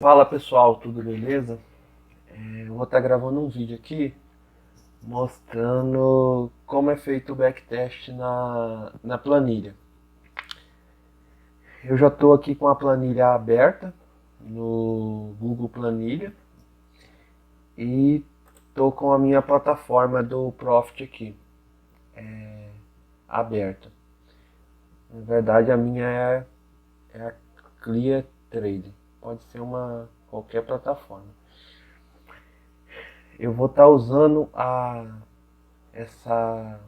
Fala pessoal, tudo beleza? Eu vou estar gravando um vídeo aqui mostrando como é feito o backtest na planilha. Eu já estou aqui com a planilha aberta no Google Planilha e estou com a minha plataforma do Profit aqui aberta. Na verdade a minha é a Clear Trade, pode ser qualquer plataforma. Eu vou estar usando essa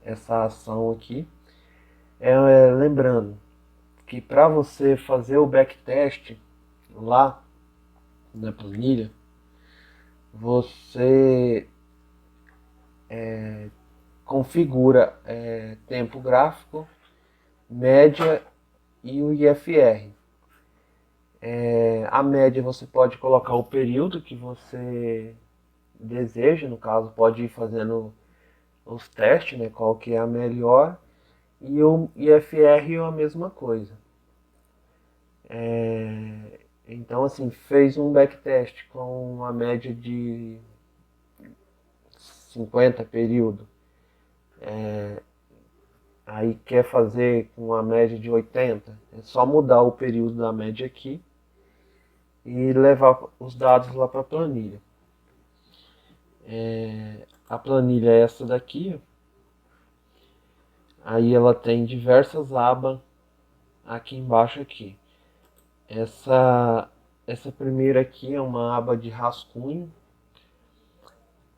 essa ação aqui. Lembrando que para você fazer o backtest lá na planilha, você configura tempo gráfico, média e o IFR. A média você pode colocar o período que você deseja, no caso pode ir fazendo os testes, né, qual que é a melhor, e o IFR é a mesma coisa. Então, assim, fez um backtest com uma média de 50 período, aí quer fazer com uma média de 80, é só mudar o período da média aqui e levar os dados lá para a planilha. A planilha é essa daqui, aí ela tem diversas abas aqui embaixo aqui. Essa primeira aqui é uma aba de rascunho,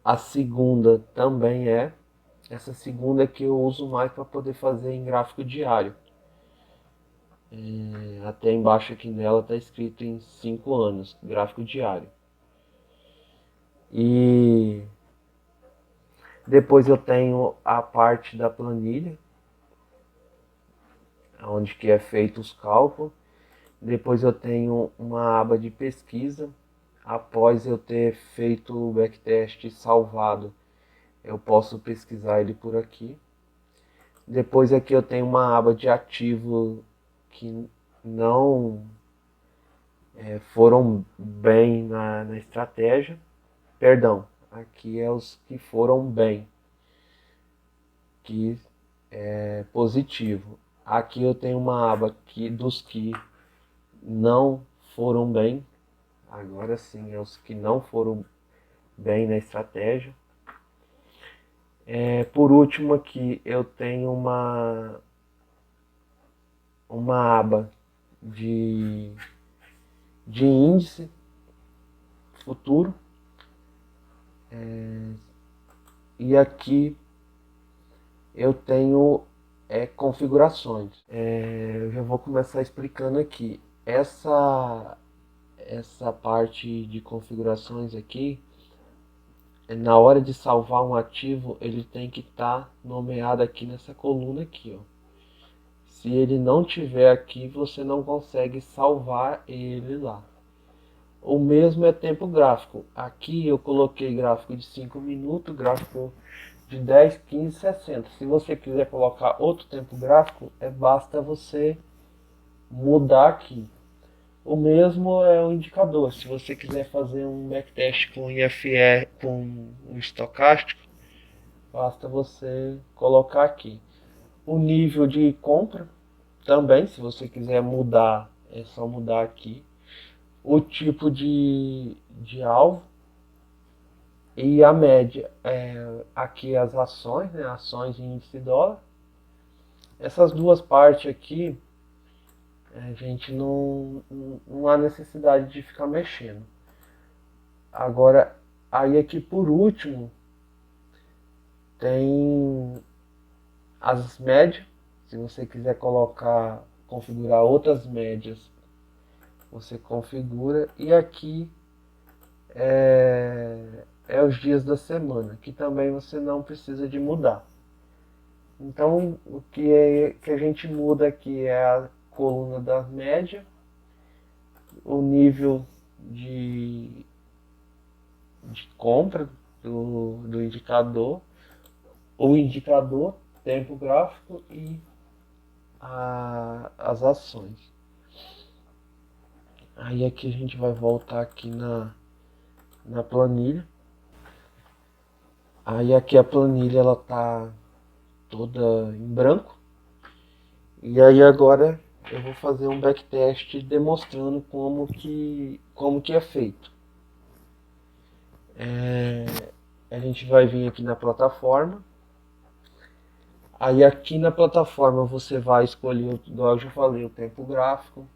a segunda também é. Essa segunda é que eu uso mais para poder fazer em gráfico diário. Até embaixo aqui nela está escrito em 5 anos, gráfico diário. E depois eu tenho a parte da planilha, onde que é feito os cálculos. Depois eu tenho uma aba de pesquisa. Após eu ter feito o backtest salvado, eu posso pesquisar ele por aqui. Depois aqui eu tenho uma aba de ativo que não foram bem na estratégia. Perdão, aqui é os que foram bem, que é positivo. Aqui eu tenho uma aba aqui dos que não foram bem. Agora sim, é os que não foram bem na estratégia. Por último aqui eu tenho uma aba de, de índice futuro. E aqui eu tenho configurações. Eu já vou começar explicando aqui. Essa parte de configurações aqui, na hora de salvar um ativo, ele tem que estar nomeado aqui nessa coluna aqui, ó. Se ele não tiver aqui, você não consegue salvar ele lá. O mesmo é tempo gráfico. Aqui eu coloquei gráfico de 5 minutos, gráfico de 10, 15, 60. Se você quiser colocar outro tempo gráfico, basta você mudar aqui. O mesmo é o indicador. Se você quiser fazer um backtest com IFR, com um estocástico, basta você colocar aqui. O nível de compra também, se você quiser mudar, é só mudar aqui. O tipo de alvo e a média. Aqui as ações, né? Ações de índice dólar. Essas duas partes aqui, a gente não há necessidade de ficar mexendo. Agora, aí aqui por último, tem as médias. Se você quiser configurar outras médias, você configura. E aqui é os dias da semana, que também você não precisa de mudar. Então, o que a gente muda aqui é a coluna da média, o nível de, de compra do indicador, o indicador, tempo gráfico e as ações. Aí aqui a gente vai voltar aqui na planilha. Aí aqui a planilha ela tá toda em branco. E aí agora eu vou fazer um backtest demonstrando como que é feito. A gente vai vir aqui na plataforma. Aí aqui na plataforma você vai escolher, igual eu já falei, o tempo gráfico,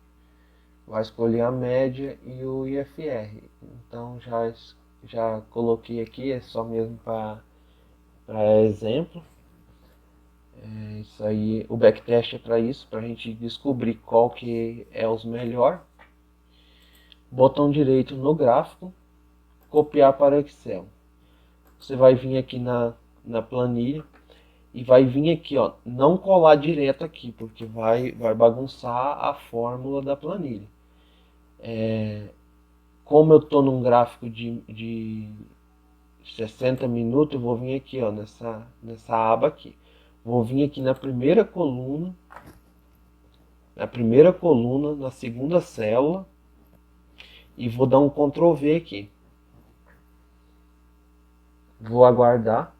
vai escolher a média e o IFR. Então já coloquei aqui, é só mesmo para exemplo. Isso aí, o backtest é para isso, para a gente descobrir qual que é os melhor. Botão direito no gráfico, copiar para o Excel. Você vai vir aqui na planilha e vai vir aqui, ó, não colar direto aqui, porque vai bagunçar a fórmula da planilha. Como eu estou num gráfico de 60 minutos, eu vou vir aqui, ó, nessa aba aqui. Vou vir aqui na primeira coluna, na segunda célula, e vou dar um Ctrl V aqui. Vou aguardar.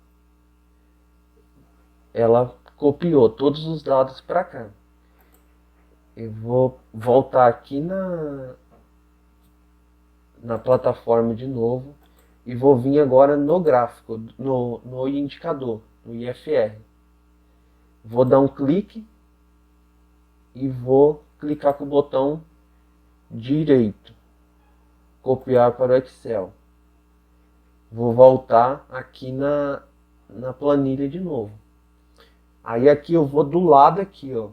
Ela copiou todos os dados para cá. Eu vou voltar aqui na plataforma de novo e vou vir agora no gráfico, no indicador, no IFR. Vou dar um clique e vou clicar com o botão direito, copiar para o Excel. Vou voltar aqui na planilha de novo. Aí aqui eu vou do lado aqui, ó,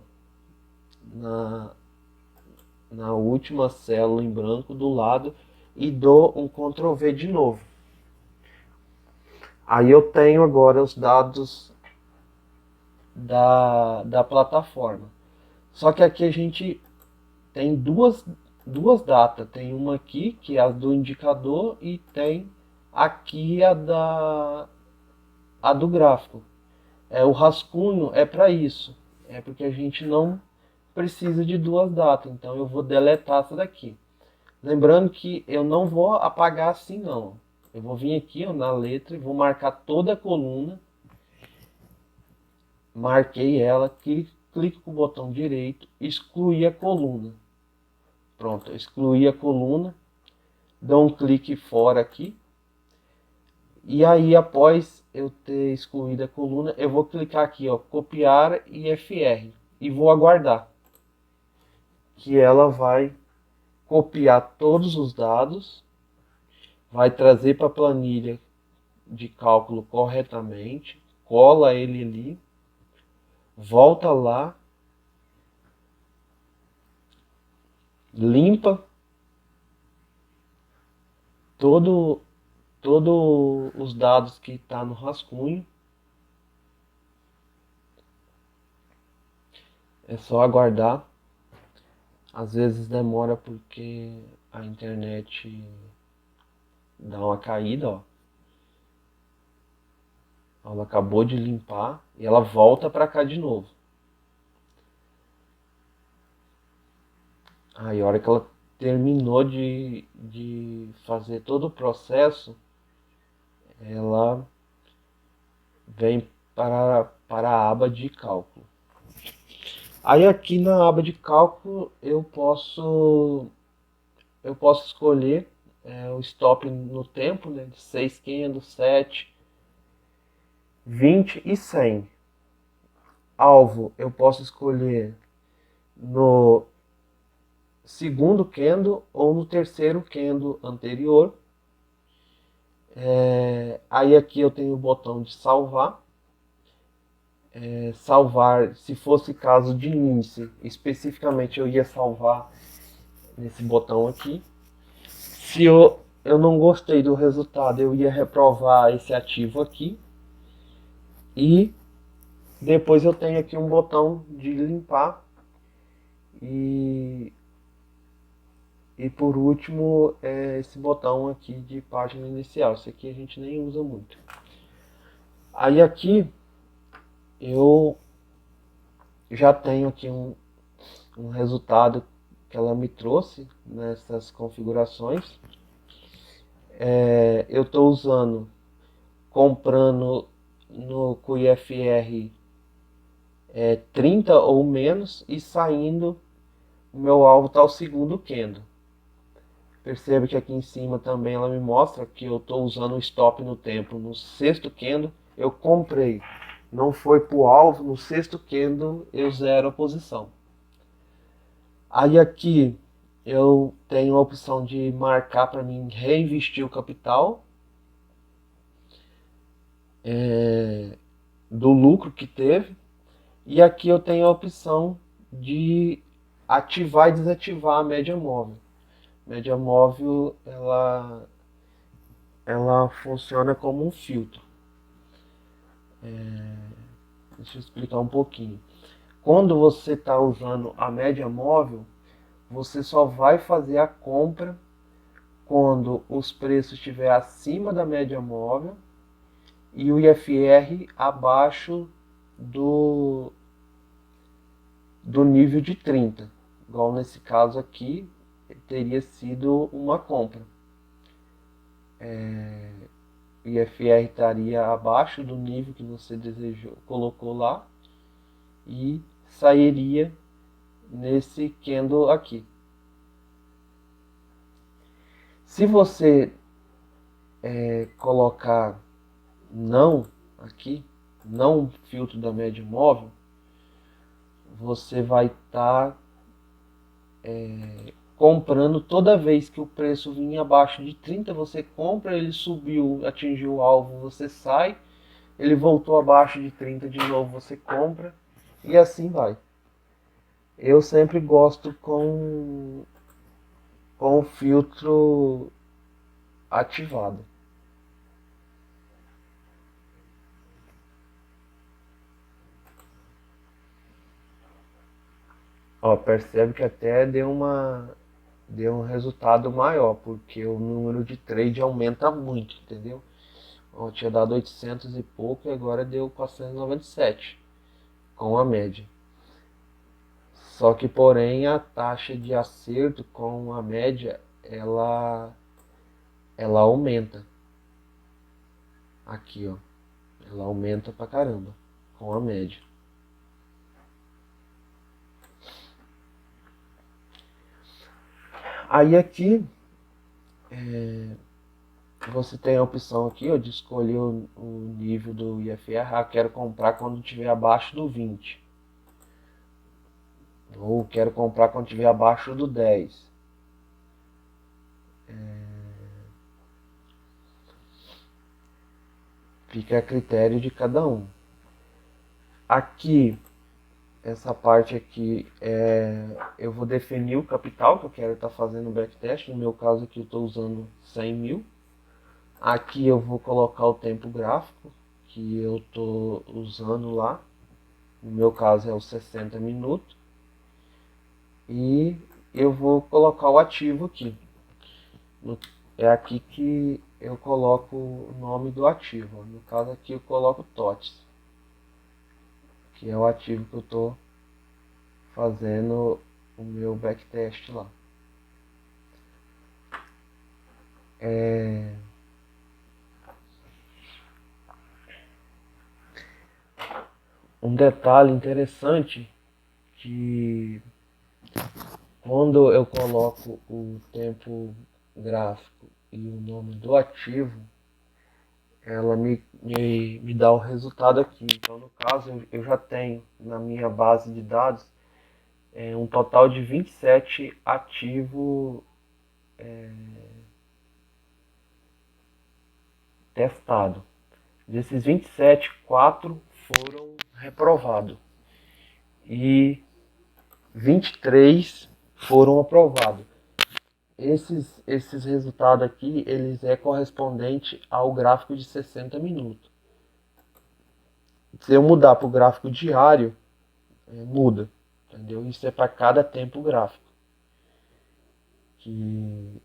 na última célula em branco do lado e dou um Ctrl V de novo. Aí eu tenho agora os dados da plataforma. Só que aqui a gente tem duas datas. Tem uma aqui, que é a do indicador, e tem aqui a do gráfico. O rascunho é para isso. É porque a gente não precisa de duas datas. Então eu vou deletar essa daqui. Lembrando que eu não vou apagar assim não. Eu vou vir aqui, ó, na letra e vou marcar toda a coluna. Marquei ela, clico com o botão direito, excluir a coluna. Pronto, excluí a coluna. Dou um clique fora aqui. E aí, após eu ter excluído a coluna, eu vou clicar aqui, ó, copiar IFR. E vou aguardar. Que ela vai copiar todos os dados. Vai trazer para a planilha de cálculo corretamente. Cola ele ali. Volta lá. Limpa todo os dados que está no rascunho. É só aguardar. Às vezes demora porque a internet dá uma caída, ó. Ela acabou de limpar e ela volta para cá de novo. Aí a hora que ela terminou de fazer todo o processo, ela vem para a aba de cálculo. Aí aqui na aba de cálculo eu posso escolher o stop no tempo, né, de 6 candles, 7, 20 e 100. Alvo eu posso escolher no segundo candle ou no terceiro candle anterior. Aí aqui eu tenho o botão de salvar. Salvar, se fosse caso de índice, especificamente eu ia salvar nesse botão aqui. Se eu não gostei do resultado, eu ia reprovar esse ativo aqui. E depois eu tenho aqui um botão de limpar. E por último, esse botão aqui de página inicial. Esse aqui a gente nem usa muito. Aí aqui eu já tenho aqui um resultado que ela me trouxe nessas configurações. Eu estou usando, comprando no com IFR 30 ou menos e saindo, o meu alvo está o segundo candle. Percebe que aqui em cima também ela me mostra que eu estou usando o stop no tempo. No sexto candle eu comprei, não foi para o alvo, no sexto candle eu zero a posição. Aí aqui eu tenho a opção de marcar para mim reinvestir o capital do lucro que teve. E aqui eu tenho a opção de ativar e desativar a média móvel. Média móvel ela funciona como um filtro. Deixa eu explicar um pouquinho. Quando você está usando a média móvel, você só vai fazer a compra quando os preços estiverem acima da média móvel e o IFR abaixo do nível de 30. Igual nesse caso aqui, teria sido uma compra. O IFR estaria abaixo do nível que você desejou, colocou lá, e sairia nesse candle aqui. Se você colocar não aqui, não filtro da média móvel, você vai estar comprando toda vez que o preço vinha abaixo de 30, você compra, ele subiu, atingiu o alvo, você sai, ele voltou abaixo de 30 de novo, você compra, e assim vai. Eu sempre gosto com o filtro ativado. Ó, percebe que até deu um resultado maior, porque o número de trade aumenta muito, entendeu? Ó, tinha dado 800 e pouco e agora deu 497 com a média. Só que, porém, a taxa de acerto com a média ela aumenta. Aqui, ó, ela aumenta pra caramba com a média. Aí aqui você tem a opção aqui, ó, de escolher o nível do IFR. Ah, quero comprar quando estiver abaixo do 20. Ou quero comprar quando estiver abaixo do 10. Fica a critério de cada um. Aqui, essa parte aqui, eu vou definir o capital que eu quero estar fazendo o backtest. No meu caso aqui eu estou usando 100 mil. Aqui eu vou colocar o tempo gráfico que eu estou usando lá. No meu caso é os 60 minutos. E eu vou colocar o ativo aqui. É aqui que eu coloco o nome do ativo. No caso aqui eu coloco TOTS, que é o ativo que eu estou fazendo o meu backtest lá. Um detalhe interessante que quando eu coloco o tempo gráfico e o nome do ativo, ela me dá o resultado aqui. Então, no caso, eu já tenho na minha base de dados um total de 27 ativos testados. Desses 27, 4 foram reprovados e 23 foram aprovados. Esses resultados aqui, eles é correspondente ao gráfico de 60 minutos. Se eu mudar para o gráfico diário, muda, entendeu? Isso é para cada tempo gráfico que,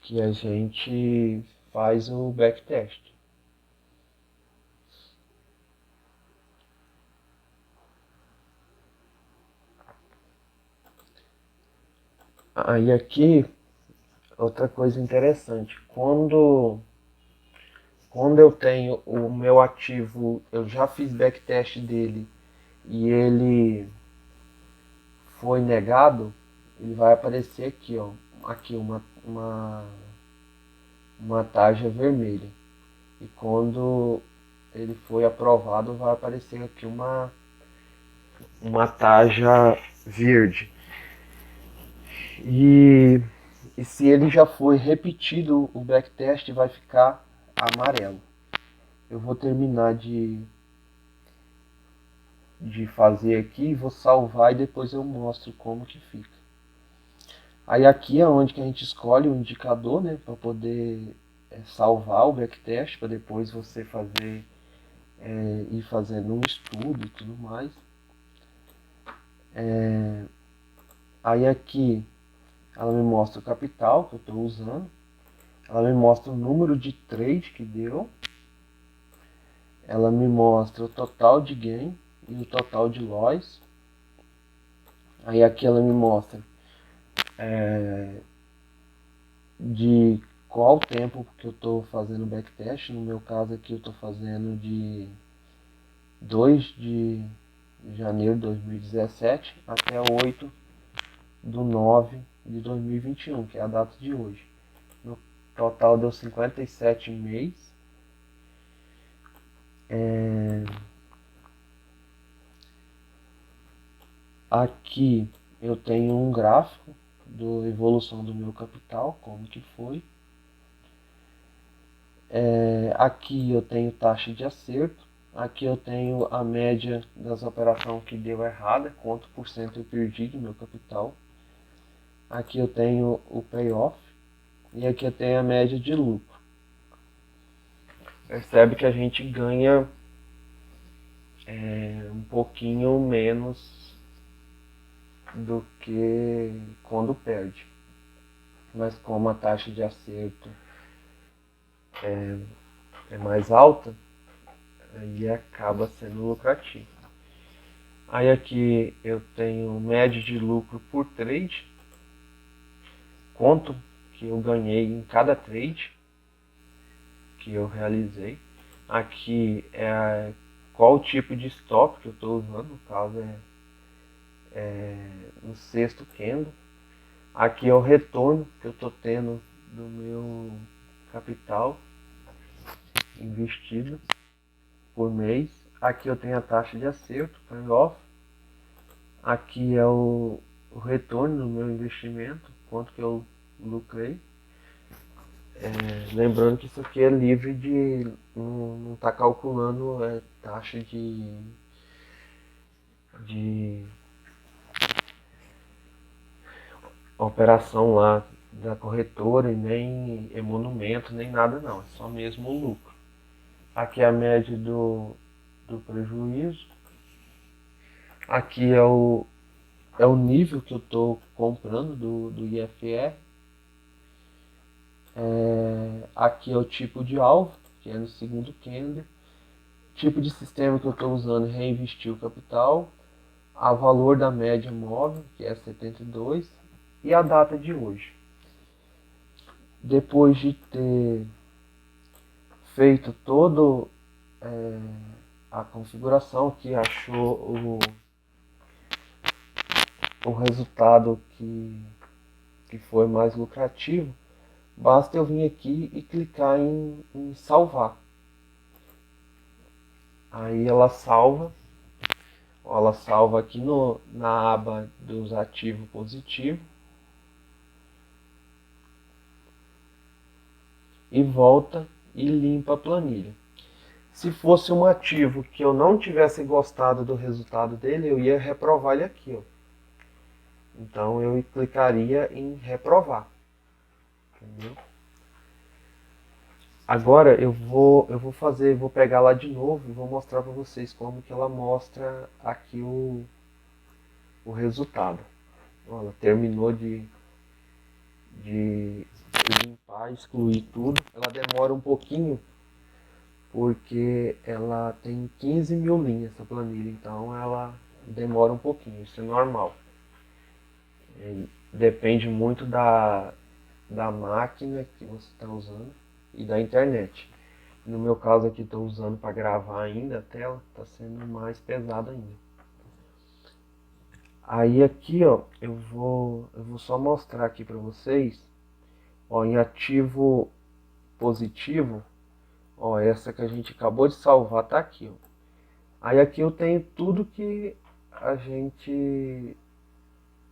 que a gente faz o backtest. Aí aqui, outra coisa interessante, quando eu tenho o meu ativo, eu já fiz backtest dele e ele foi negado, ele vai aparecer aqui, ó, aqui uma tarja vermelha. E quando ele foi aprovado, vai aparecer aqui uma tarja verde. E, e se ele já foi repetido, o backtest vai ficar amarelo. Eu vou terminar de fazer aqui, vou salvar e depois eu mostro como que fica. Aí aqui é onde que a gente escolhe o indicador, né, para poder salvar o backtest, para depois você fazer ir fazendo um estudo e tudo mais. Aí aqui ela me mostra o capital que eu estou usando, ela me mostra o número de trade que deu, ela me mostra o total de gain e o total de loss. Aí aqui ela me mostra de qual tempo que eu estou fazendo backtest. No meu caso aqui eu estou fazendo de 2 de janeiro de 2017 até 8 de 9 de 2021, que é a data de hoje. No total deu 57 meses. Aqui eu tenho um gráfico da evolução do meu capital, como que foi. Aqui eu tenho taxa de acerto. Aqui eu tenho a média das operações que deu errada, quanto por cento eu perdi do meu capital. Aqui eu tenho o payoff e aqui eu tenho a média de lucro. Percebe que a gente ganha um pouquinho menos do que quando perde. Mas como a taxa de acerto é mais alta, aí acaba sendo lucrativo. Aí aqui eu tenho média de lucro por trade, quanto que eu ganhei em cada trade que eu realizei. Aqui é qual tipo de stop que eu estou usando, no caso no sexto candle. Aqui é o retorno que eu estou tendo do meu capital investido por mês. Aqui eu tenho a taxa de acerto, payoff. Aqui é o retorno do meu investimento, quanto que eu lucrei. Lembrando que isso aqui é livre de não tá calculando taxa de operação lá da corretora e nem emolumento, nem nada não, é só mesmo o lucro. Aqui é a média do prejuízo. Aqui é o nível que eu estou comprando do IFE. Aqui é o tipo de alvo, que é no segundo candle. Tipo de sistema que eu estou usando, reinvestir o capital. A valor da média móvel, que é 72, e a data de hoje. Depois de ter feito todo a configuração, que achou o resultado que foi mais lucrativo, basta eu vir aqui e clicar em salvar. Aí ela salva aqui na aba dos ativos positivos e volta e limpa a planilha. Se fosse um ativo que eu não tivesse gostado do resultado dele, eu ia reprovar ele aqui, ó. Então eu clicaria em reprovar, entendeu? Agora vou pegar lá de novo e vou mostrar para vocês como que ela mostra aqui o resultado. Ela terminou de limpar, excluir tudo. Ela demora um pouquinho porque ela tem 15 mil linhas essa planilha, então ela demora um pouquinho, isso é normal. depende muito da máquina que você está usando e da internet. No meu caso aqui estou usando para gravar ainda, a tela está sendo mais pesada ainda. Aí aqui, ó, eu vou só mostrar aqui para vocês, ó, em ativo positivo, ó, essa que a gente acabou de salvar tá aqui, ó. Aí aqui eu tenho tudo que a gente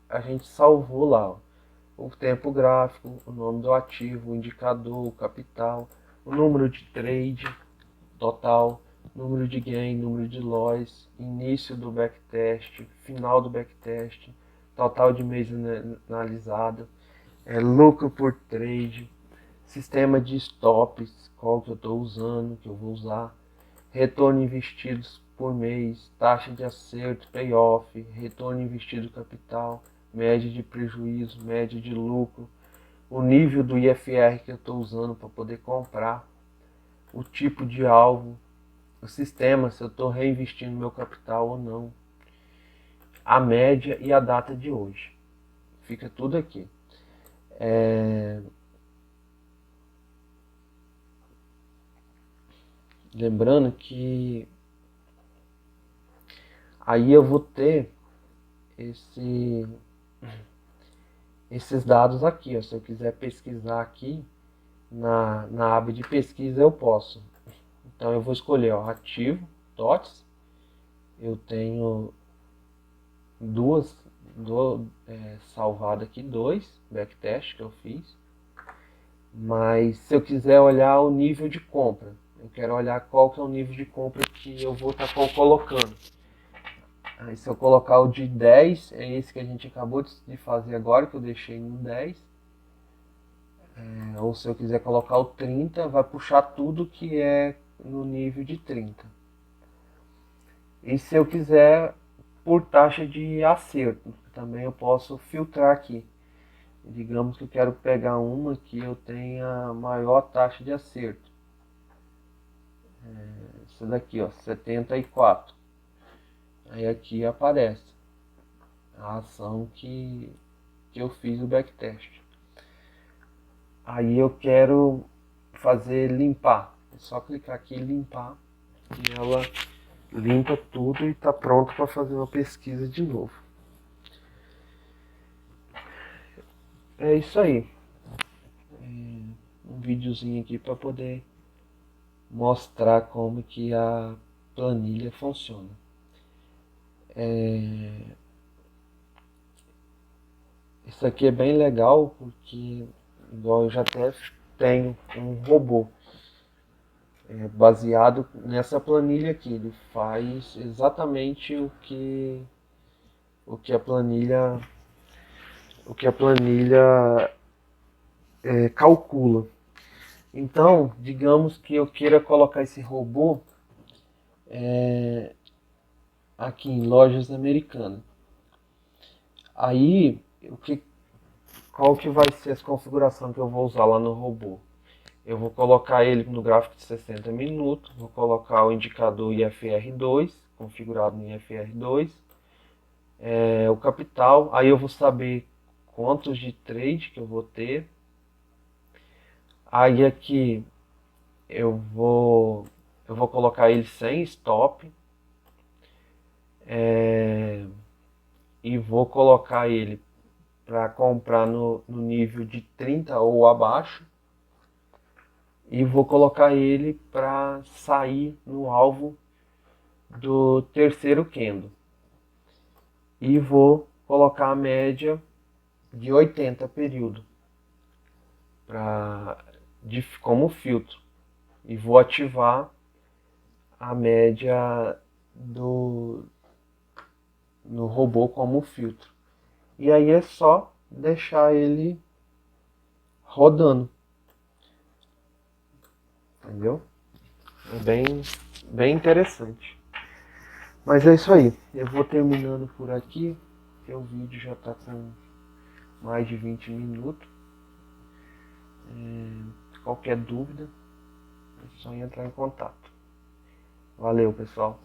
a gente salvou lá, ó. O tempo gráfico, o nome do ativo, o indicador, o capital, o número de trade total, número de gain, número de loss, início do backtest, final do backtest, total de mês analisado, lucro por trade, sistema de stops, qual que eu estou usando, que eu vou usar, retorno investidos por mês, taxa de acerto, payoff, retorno investido capital, média de prejuízo, média de lucro, o nível do IFR que eu estou usando para poder comprar, o tipo de alvo, o sistema, se eu estou reinvestindo meu capital ou não, a média e a data de hoje. Fica tudo aqui. Lembrando que aí eu vou ter esses dados aqui. Ó. Se eu quiser pesquisar aqui, na aba de pesquisa eu posso. Então eu vou escolher ó, ativo, TOTS. Eu tenho salvado aqui, dois backtest que eu fiz. Mas se eu quiser olhar o nível de compra, eu quero olhar qual que é o nível de compra que eu vou estar colocando. Aí se eu colocar o de 10, é esse que a gente acabou de fazer agora, que eu deixei no 10. Ou se eu quiser colocar o 30, vai puxar tudo que é no nível de 30. E se eu quiser por taxa de acerto, também eu posso filtrar aqui. Digamos que eu quero pegar uma que eu tenha maior taxa de acerto. Essa daqui, ó, 74. Aí aqui aparece a ação que eu fiz o backtest. Aí eu quero fazer limpar. É só clicar aqui e limpar. E ela limpa tudo e está pronto para fazer uma pesquisa de novo. É isso aí. Um videozinho aqui para poder mostrar como que a planilha funciona. Isso aqui é bem legal porque igual eu já até tenho um robô baseado nessa planilha aqui. Ele faz exatamente o que a planilha calcula. Então, digamos que eu queira colocar esse robô aqui em lojas americanas. Aí, qual que vai ser a configuração que eu vou usar lá no robô? Eu vou colocar ele no gráfico de 60 minutos, vou colocar o indicador IFR2, configurado no IFR2, o capital, aí eu vou saber quantos de trade que eu vou ter. Aí aqui eu vou colocar ele sem stop, e vou colocar ele para comprar no nível de 30 ou abaixo, e vou colocar ele para sair no alvo do terceiro candle. E vou colocar a média de 80 período como filtro. E vou ativar a média no robô como filtro. E aí é só deixar ele rodando. Entendeu? É bem interessante. Mas é isso aí. Eu vou terminando por aqui. Porque o vídeo já está com mais de 20 minutos. Qualquer dúvida, é só entrar em contato. Valeu, pessoal.